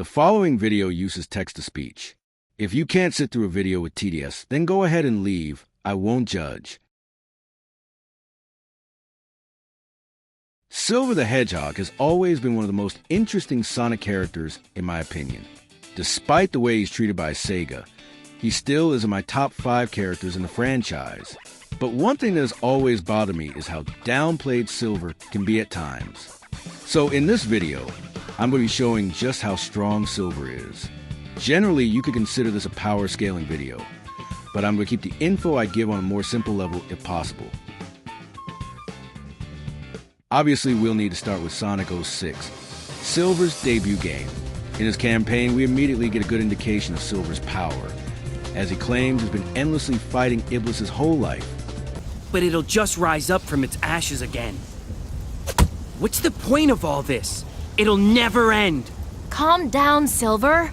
The following video uses text-to-speech. If you can't sit through a video with TDS, then go ahead and leave. I won't judge. Silver the Hedgehog has always been one of the most interesting Sonic characters, in my opinion. Despite the way he's treated by Sega, he still is in my top 5 characters in the franchise. But one thing that has always bothered me is how downplayed Silver can be at times. So in this video, I'm going to be showing just how strong Silver is. Generally, you could consider this a power scaling video, but I'm going to keep the info I give on a more simple level if possible. Obviously, we'll need to start with Sonic 06, Silver's debut game. In his campaign, we immediately get a good indication of Silver's power, as he claims he's been endlessly fighting Iblis his whole life. But it'll just rise up from its ashes again. What's the point of all this? It'll never end. Calm down, Silver.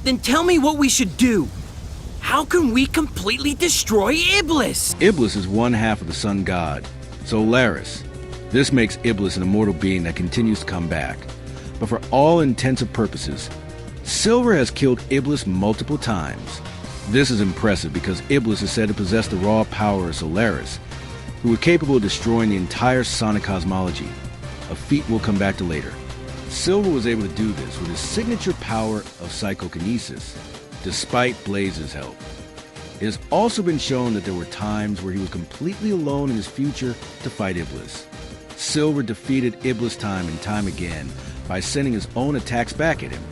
Then tell me what we should do. How can we completely destroy Iblis? Iblis is one half of the sun god, Solaris. This makes Iblis an immortal being that continues to come back. But for all intents and purposes, Silver has killed Iblis multiple times. This is impressive because Iblis is said to possess the raw power of Solaris, who is capable of destroying the entire Sonic cosmology, a feat we'll come back to later. Silver was able to do this with his signature power of psychokinesis, despite Blaze's help. It has also been shown that there were times where he was completely alone in his future to fight Iblis. Silver defeated Iblis time and time again by sending his own attacks back at him.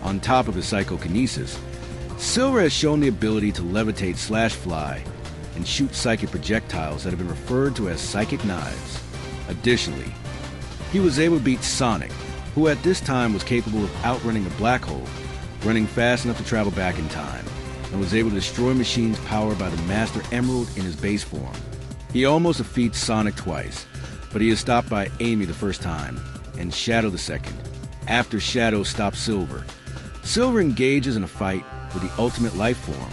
On top of his psychokinesis, Silver has shown the ability to levitate / fly and shoot psychic projectiles that have been referred to as psychic knives. Additionally, he was able to beat Sonic, who at this time was capable of outrunning a black hole, running fast enough to travel back in time, and was able to destroy machines powered by the Master Emerald in his base form. He almost defeats Sonic twice, but he is stopped by Amy the first time, and Shadow the second. After Shadow stops Silver, Silver engages in a fight with the Ultimate Life Form.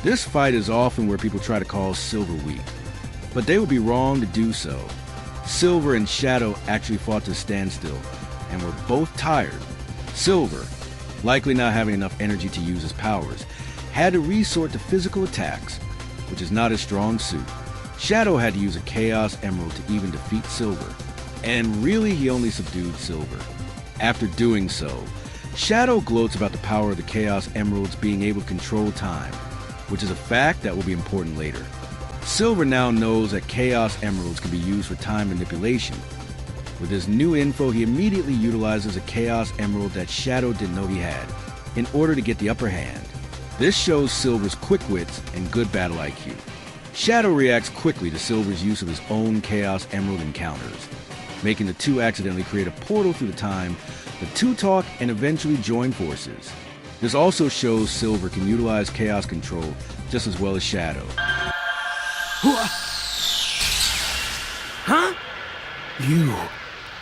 This fight is often where people try to call Silver weak, but they would be wrong to do so. Silver and Shadow actually fought to a standstill, and were both tired. Silver, likely not having enough energy to use his powers, had to resort to physical attacks, which is not his strong suit. Shadow had to use a Chaos Emerald to even defeat Silver, and really he only subdued Silver. After doing so, Shadow gloats about the power of the Chaos Emeralds being able to control time, which is a fact that will be important later. Silver now knows that Chaos Emeralds can be used for time manipulation. With his new info, he immediately utilizes a Chaos Emerald that Shadow didn't know he had, in order to get the upper hand. This shows Silver's quick wits and good battle IQ. Shadow reacts quickly to Silver's use of his own Chaos Emerald encounters, making the two accidentally create a portal through the time. The two talk and eventually join forces. This also shows Silver can utilize Chaos Control just as well as Shadow. Huh? You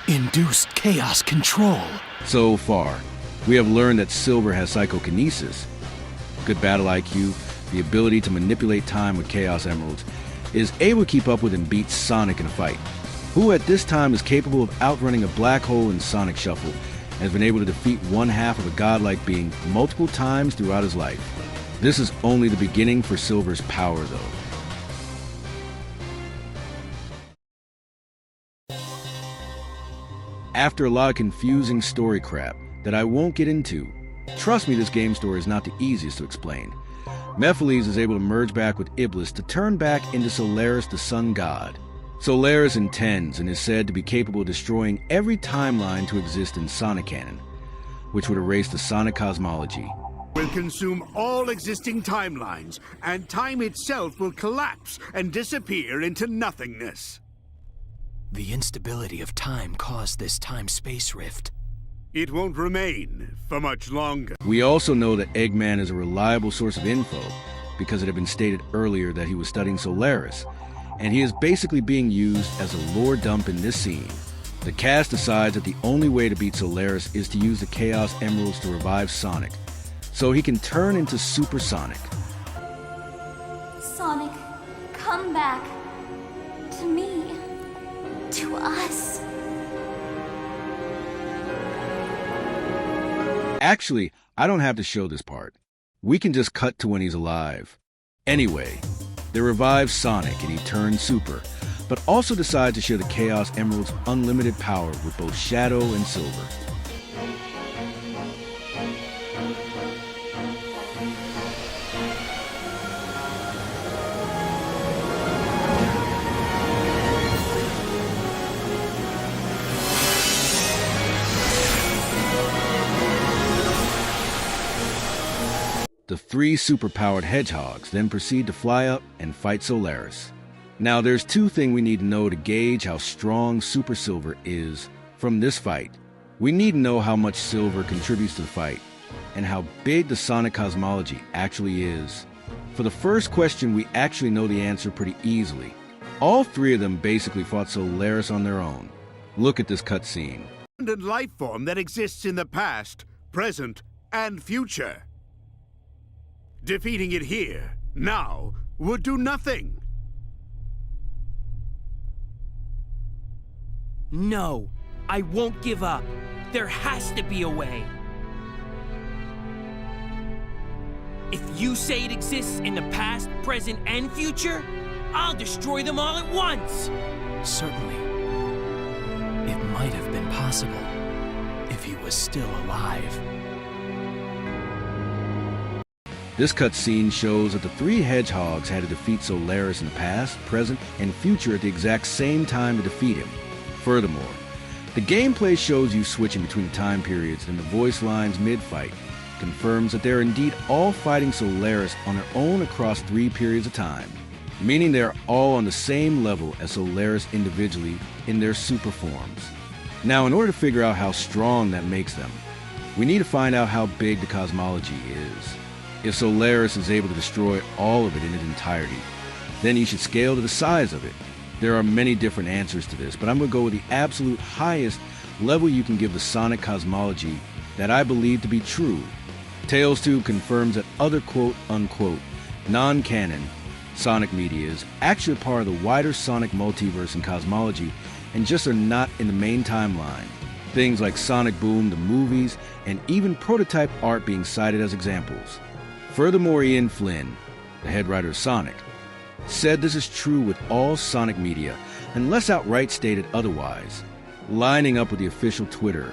induced Chaos Control. So far, we have learned that Silver has psychokinesis, good battle IQ, the ability to manipulate time with Chaos Emeralds, is able to keep up with and beat Sonic in a fight, who at this time is capable of outrunning a black hole in Sonic Shuffle, and has been able to defeat one half of a godlike being multiple times throughout his life. This is only the beginning for Silver's power, though. After a lot of confusing story crap that I won't get into, trust me, this game story is not the easiest to explain. Mephiles is able to merge back with Iblis to turn back into Solaris the Sun God. Solaris intends and is said to be capable of destroying every timeline to exist in Sonic canon, which would erase the Sonic cosmology. Will consume all existing timelines, and time itself will collapse and disappear into nothingness. The instability of time caused this time-space rift. It won't remain for much longer. We also know that Eggman is a reliable source of info because it had been stated earlier that he was studying Solaris, and he is basically being used as a lore dump in this scene. The cast decides that the only way to beat Solaris is to use the Chaos Emeralds to revive Sonic, so he can turn into Super Sonic. Sonic, come back. To me. To us. Actually, I don't have to show this part. We can just cut to when he's alive. Anyway, they revive Sonic and he turns Super, but also decide to share the Chaos Emerald's unlimited power with both Shadow and Silver. The three superpowered Hedgehogs then proceed to fly up and fight Solaris. Now there's two things we need to know to gauge how strong Super Silver is from this fight. We need to know how much Silver contributes to the fight, and how big the Sonic cosmology actually is. For the first question, we actually know the answer pretty easily. All three of them basically fought Solaris on their own. Look at this cutscene. Abundant life form that exists in the past, present, and future. Defeating it here, now, would do nothing. No, I won't give up. There has to be a way. If you say it exists in the past, present, and future, I'll destroy them all at once. Certainly. It might have been possible if he was still alive. This cutscene shows that the three Hedgehogs had to defeat Solaris in the past, present, and future at the exact same time to defeat him. Furthermore, the gameplay shows you switching between the time periods, and the voice lines mid-fight confirms that they're indeed all fighting Solaris on their own across 3 periods of time, meaning they're all on the same level as Solaris individually in their super forms. Now, in order to figure out how strong that makes them, we need to find out how big the cosmology is. If Solaris is able to destroy all of it in its entirety, then you should scale to the size of it. There are many different answers to this, but I'm going to go with the absolute highest level you can give the Sonic cosmology that I believe to be true. Tales 2 confirms that other quote-unquote non-canon Sonic media is actually part of the wider Sonic multiverse and cosmology and just are not in the main timeline. Things like Sonic Boom, the movies, and even prototype art being cited as examples. Furthermore, Ian Flynn, the head writer of Sonic, said this is true with all Sonic media, unless outright stated otherwise, lining up with the official Twitter,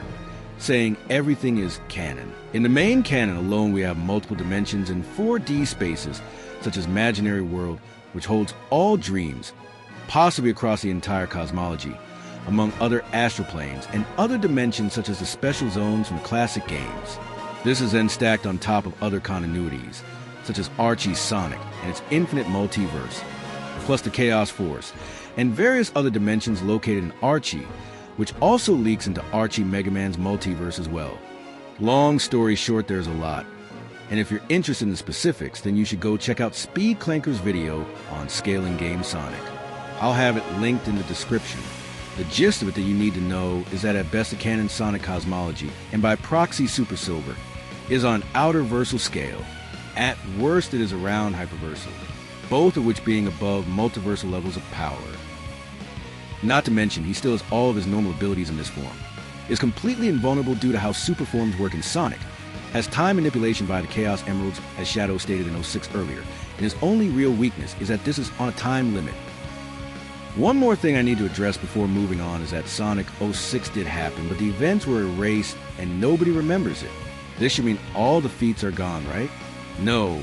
saying everything is canon. In the main canon alone, we have multiple dimensions and 4D spaces, such as Imaginary World, which holds all dreams, possibly across the entire cosmology, among other astral planes, and other dimensions such as the special zones from classic games. This is then stacked on top of other continuities, such as Archie's Sonic and its infinite multiverse, plus the Chaos Force, and various other dimensions located in Archie, which also leaks into Archie Mega Man's multiverse as well. Long story short, there's a lot. And if you're interested in the specifics, then you should go check out Speed Clanker's video on scaling game Sonic. I'll have it linked in the description. The gist of it that you need to know is that at best the canon Sonic cosmology, and by proxy Super Silver, is on outer versal scale. At worst it is around hyperversal, both of which being above multiversal levels of power. Not to mention, he still has all of his normal abilities in this form, is completely invulnerable due to how super forms work in Sonic, has time manipulation via the Chaos Emeralds as Shadow stated in 06 earlier, and his only real weakness is that this is on a time limit. One more thing I need to address before moving on is that Sonic 06 did happen, but the events were erased and nobody remembers it. This should mean all the feats are gone, right? No,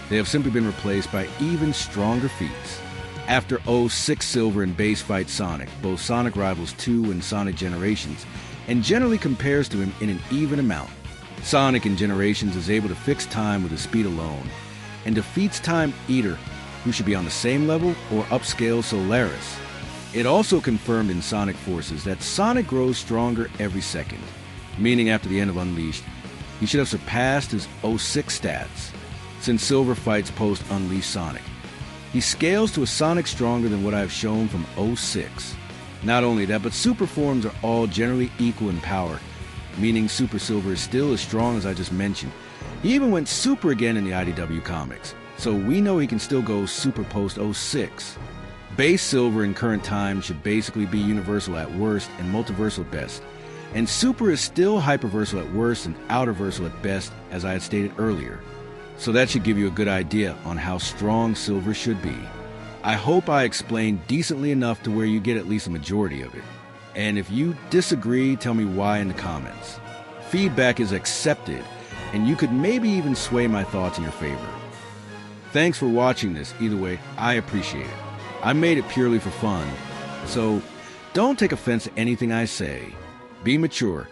they have simply been replaced by even stronger feats. After 06 Silver and Base fight Sonic, both Sonic Rivals 2 and Sonic Generations, and generally compares to him in an even amount. Sonic in Generations is able to fix time with his speed alone, and defeats Time Eater, who should be on the same level or upscale Solaris. It also confirmed in Sonic Forces that Sonic grows stronger every second, meaning after the end of Unleashed, he should have surpassed his 06 stats, since Silver fights post-Unleashed Sonic. He scales to a Sonic stronger than what I have shown from 06. Not only that, but super forms are all generally equal in power, meaning Super Silver is still as strong as I just mentioned. He even went super again in the IDW comics, so we know he can still go super post 06. Base Silver in current time should basically be universal at worst and multiversal at best, And Super is still hyperversal at worst and outerversal at best, as I had stated earlier. So that should give you a good idea on how strong Silver should be. I hope I explained decently enough to where you get at least a majority of it. And if you disagree, tell me why in the comments. Feedback is accepted, and you could maybe even sway my thoughts in your favor. Thanks for watching this. Either way, I appreciate it. I made it purely for fun, so don't take offense to anything I say. Be mature,